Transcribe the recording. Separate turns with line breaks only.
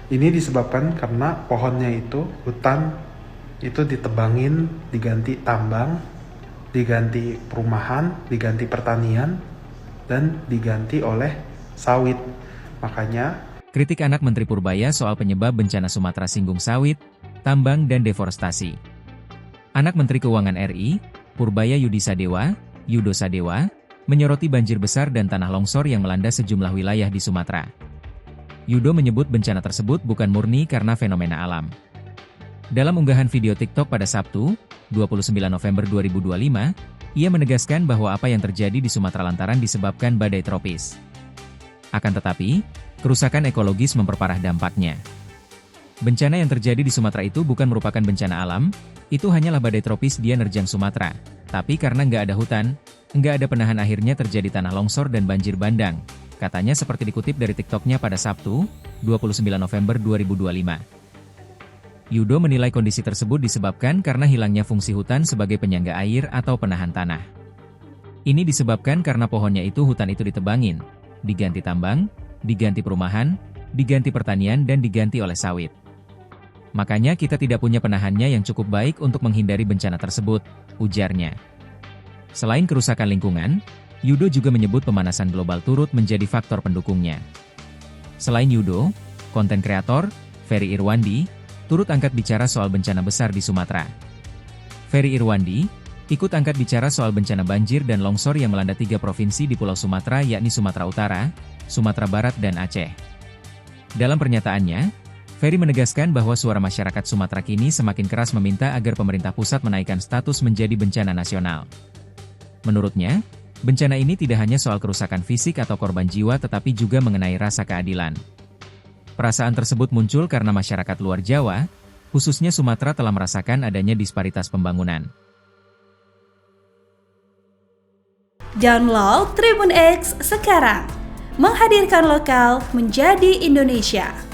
Ini disebabkan karena pohonnya itu, hutan itu ditebangin, diganti tambang, diganti perumahan, diganti pertanian, dan diganti oleh sawit. Makanya
Kritik anak Menteri Purbaya soal penyebab bencana Sumatera singgung sawit, tambang dan deforestasi. Anak Menteri Keuangan RI, Purbaya Yudi Sadewa, Yudo Sadewa, menyoroti banjir besar dan tanah longsor yang melanda sejumlah wilayah di Sumatera. Yudo menyebut bencana tersebut bukan murni karena fenomena alam. Dalam unggahan video TikTok pada Sabtu, 29 November 2025, ia menegaskan bahwa apa yang terjadi di Sumatera lantaran disebabkan badai tropis. Akan tetapi, kerusakan ekologis memperparah dampaknya. Bencana yang terjadi di Sumatera itu bukan merupakan bencana alam, itu hanyalah badai tropis dia nerjang Sumatera. Tapi karena nggak ada hutan, nggak ada penahan akhirnya terjadi tanah longsor dan banjir bandang. Katanya seperti dikutip dari TikToknya pada Sabtu, 29 November 2025. Yudo menilai kondisi tersebut disebabkan karena hilangnya fungsi hutan sebagai penyangga air atau penahan tanah. Ini disebabkan karena pohonnya itu hutan itu ditebangin, diganti tambang, diganti perumahan, diganti pertanian dan diganti oleh sawit. Makanya kita tidak punya penahannya yang cukup baik untuk menghindari bencana tersebut, ujarnya. Selain kerusakan lingkungan, Yudo juga menyebut pemanasan global turut menjadi faktor pendukungnya. Selain Yudo, konten kreator, Ferry Irwandi, turut angkat bicara soal bencana besar di Sumatera. Ferry Irwandi, ikut angkat bicara soal bencana banjir dan longsor yang melanda 3 provinsi di Pulau Sumatera yakni Sumatera Utara, Sumatera Barat dan Aceh. Dalam pernyataannya, Ferry menegaskan bahwa suara masyarakat Sumatera kini semakin keras meminta agar pemerintah pusat menaikkan status menjadi bencana nasional. Menurutnya, bencana ini tidak hanya soal kerusakan fisik atau korban jiwa tetapi juga mengenai rasa keadilan. Perasaan tersebut muncul karena masyarakat luar Jawa, khususnya Sumatera telah merasakan adanya disparitas pembangunan.
Download Tribun X sekarang, menghadirkan lokal menjadi Indonesia.